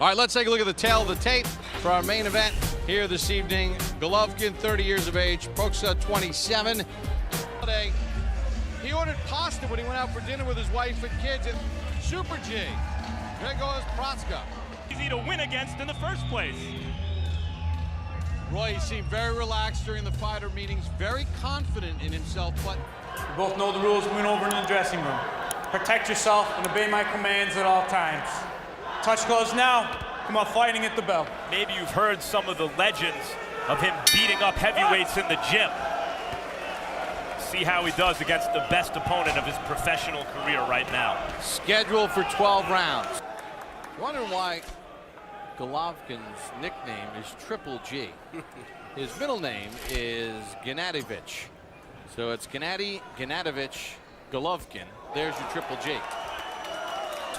All right, let's take a look at the tail of the tape for our main event here this evening. Golovkin, 30 years of age, Proksa, 27. He ordered pasta when he went out for dinner with his wife and kids. And Super G, Grzegorz, Proksa. Easy to win against in the first place. Roy seemed very relaxed during the fighter meetings, very confident in himself, but You both know the rules. Win over in the dressing room. Protect yourself and obey my commands at all times. Touch gloves now. Come on, fighting at the bell. Maybe you've heard some of the legends of him beating up heavyweights in the gym. See how he does against the best opponent of his professional career right now. scheduled for 12 rounds. Wondering why Golovkin's nickname is Triple G. His middle name is Gennady. So it's Gennady, Golovkin. There's your Triple G.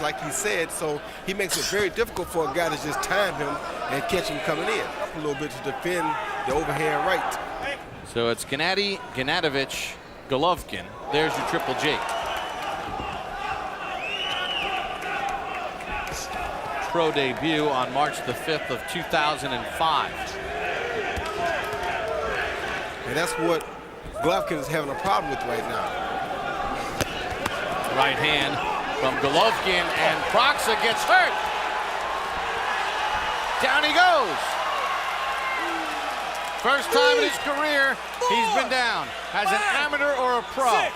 Like he said, so he makes it very difficult for a guy to just time him and catch him coming in. A little bit to defend the overhand right. So it's Gennady, Golovkin. There's your Triple G. Pro debut on March the 5th of 2005. And that's what Golovkin is having a problem with right now. Right hand from Golovkin, and Proksa gets hurt. Down he goes. First time in his career he's been down as an amateur or a pro. 6,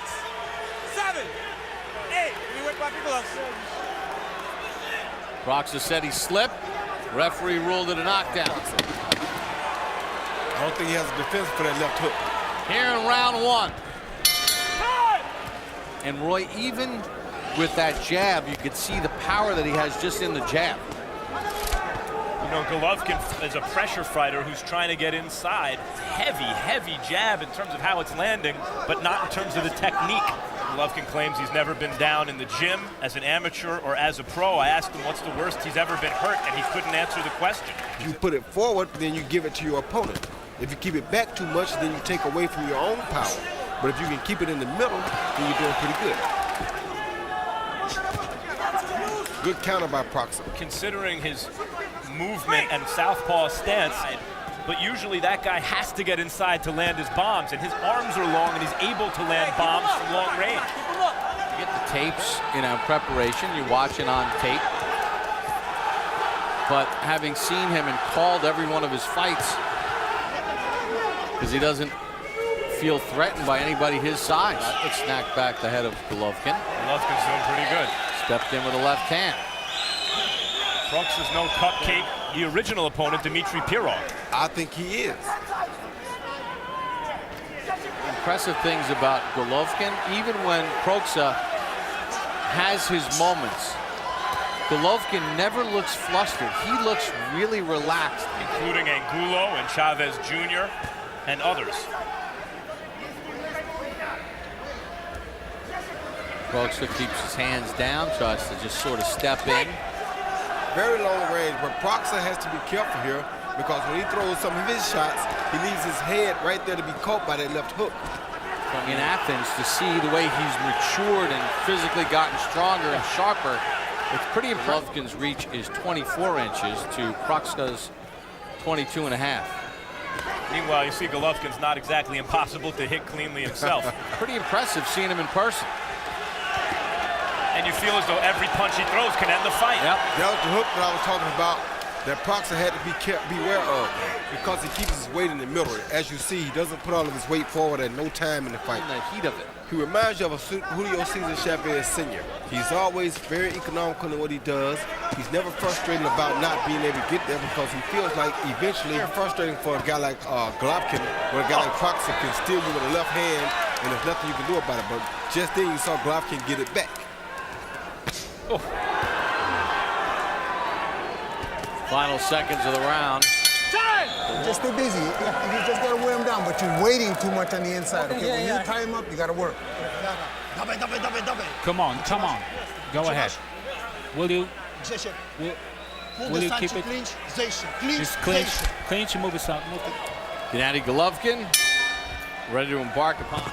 7, 8. We went back to gloves. Proksa said he slipped. Referee ruled it a knockdown. I don't think he has a defense for that left hook. Here in round one. And Roy, even with that jab, you could see the power that he has just in the jab. You know, Golovkin is a pressure fighter who's trying to get inside. Heavy jab in terms of how it's landing, but not in terms of the technique. Golovkin claims he's never been down in the gym as an amateur or as a pro. I asked him what's the worst he's ever been hurt, and he couldn't answer the question. If you put it forward, then you give it to your opponent. If you keep it back too much, then you take away from your own power. But if you can keep it in the middle, then you're doing pretty good. Good counter by Proksa. Considering his movement and southpaw stance, but usually that guy has to get inside to land his bombs, and his arms are long and he's able to land bombs from long range. You get the tapes in preparation, you're watching on tape. But having seen him and called every one of his fights, because he doesn't feel threatened by anybody his size. It snapped back the head of Golovkin. Golovkin's doing pretty good. Stepped in with a left hand. Proksa's no cupcake. The original opponent, Dmitry Pirov. I think he is. Impressive things about Golovkin, even when Proksa has his moments, Golovkin never looks flustered. He looks really relaxed. Including Angulo and Chavez Jr. and others. Proksa keeps his hands down, tries to just sort of step in. Very long range, but Proksa has to be careful here because when he throws some of his shots, he leaves his head right there to be caught by that left hook. In Athens, to see the way he's matured and physically gotten stronger and sharper, it's pretty impressive. Golovkin's reach is 24 inches to Proksa's 22 and a half. Meanwhile, you see Golovkin's not exactly impossible to hit cleanly himself. Pretty impressive seeing him in person. And you feel as though every punch he throws can end the fight. Yep. That was the hook that I was talking about that Proksa had to beware of because he keeps his weight in the middle. As you see, he doesn't put all of his weight forward at no time in the fight. In the heat of it. He reminds you of a Julio Cesar Chavez Sr. He's always very economical in what he does. He's never frustrated about not being able to get there because he feels like eventually it's frustrating for a guy like Golovkin, where a guy like Proksa can steal you with a left hand and there's nothing you can do about it. But just then you saw Golovkin get it back. Oh. Final seconds of the round. Just too busy. You just got to wear him down, but you're waiting too much on the inside. Okay, when you tie him up, you got to work. Come on. Go ahead. Will you keep it? Just clinch and move it out. Gennady Golovkin ready to embark upon.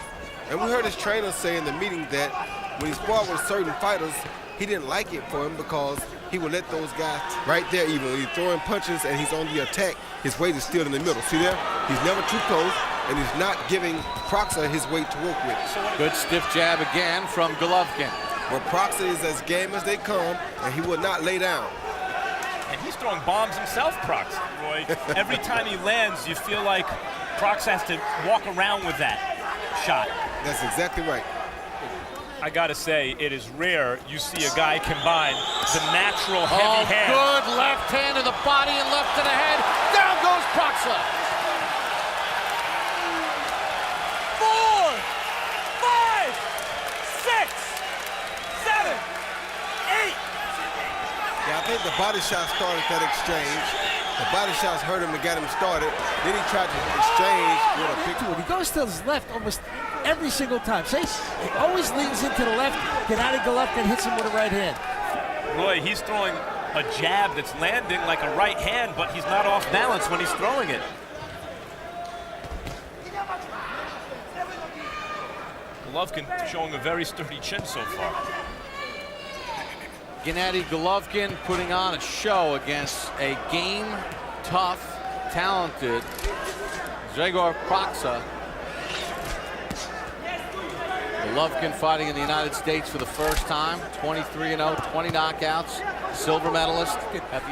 And we heard his trainer say in the meeting that when he sparred with certain fighters, he didn't like it for him because he will let those guys right there, even when he's throwing punches and he's on the attack, his weight is still in the middle. See there? He's never too close, and he's not giving Proksa his weight to work with. Good stiff jab again from Golovkin. But Proksa is as game as they come, and he will not lay down. And he's throwing bombs himself, Proksa, Roy. Every time he lands, you feel like Proksa has to walk around with that shot. That's exactly right. I gotta say, it is rare you see a guy combine the natural heavy hand. Good left hand to the body and left to the head. Down goes Proksa. 4, 5, 6, 7, 8. Yeah, I think the body shot started that exchange. The body shots hurt him and got him started. Then he tried to exchange with a big... He goes to his left almost every single time. He always leans into the left. Gennady Golovkin hits him with a right hand. Roy, he's throwing a jab that's landing like a right hand, but he's not off balance when he's throwing it. Golovkin showing a very sturdy chin so far. Gennady Golovkin putting on a show against a game, tough, talented Grzegorz Proksa. Golovkin fighting in the United States for the first time, 23-0, 20 knockouts, silver medalist.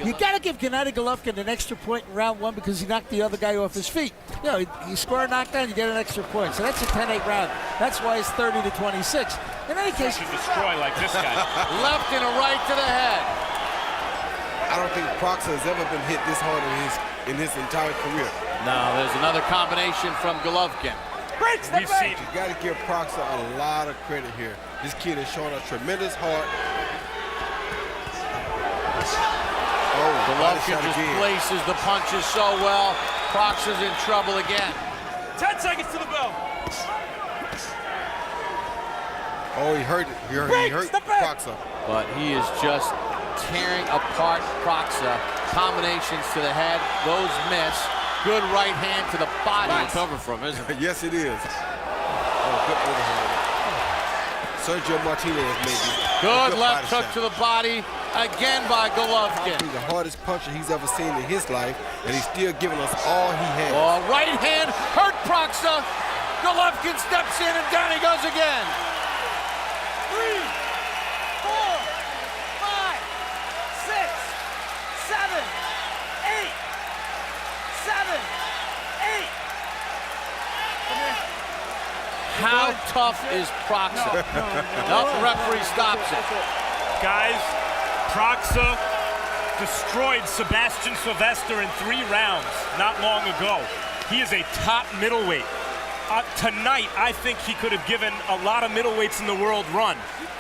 You got to give Gennady Golovkin an extra point in round 1 because he knocked the other guy off his feet. You know, you score a knockdown, you get an extra point. So that's a 10-8 round. That's why it's 30-26. In any case, Should destroy like this guy. Left and a right to the head. I don't think Proksa has ever been hit this hard in his entire career. Now there's another combination from Golovkin. We've seen You got to give Proksa a lot of credit here. This kid has shown a tremendous heart. Oh, Golovkin just places the punches so well. Proksa's in trouble again. 10 seconds to the bell. Oh, he hurt it. He hurt Proksa. But he is just tearing apart Proksa. Combinations to the head. Those miss. Good right hand to the body to cover from, isn't it? Yes, it is. Oh, good overhand. Sergio Martinez, maybe. Good left hook to the body. Again by Golovkin. Probably the hardest puncher he's ever seen in his life, and he's still giving us all he has. Oh, right hand hurt Proksa. Golovkin steps in and down he goes again. 3, 4, 5, 6, 7, 8, 7, 8. How tough is Proksa? No, the referee stops it. guys, Proksa destroyed Sebastian Sylvester in 3 rounds not long ago. He is a top middleweight. Tonight, I think he could have given a lot of middleweights in the world run.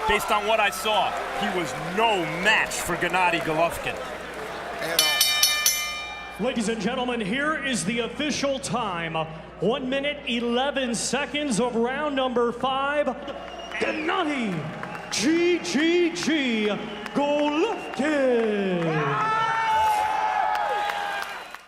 Based on what I saw, he was no match for Gennady Golovkin. Ladies and gentlemen, here is the official time. 1 minute, 11 seconds of round number 5. Gennady GGG Golovkin.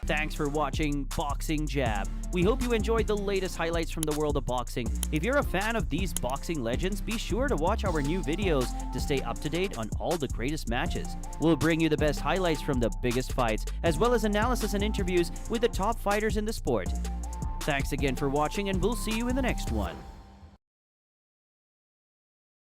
Thanks for watching Boxing Jab. We hope you enjoyed the latest highlights from the world of boxing. If you're a fan of these boxing legends, be sure to watch our new videos to stay up to date on all the greatest matches. We'll bring you the best highlights from the biggest fights, as well as analysis and interviews with the top fighters in the sport. Thanks again for watching, and we'll see you in the next one.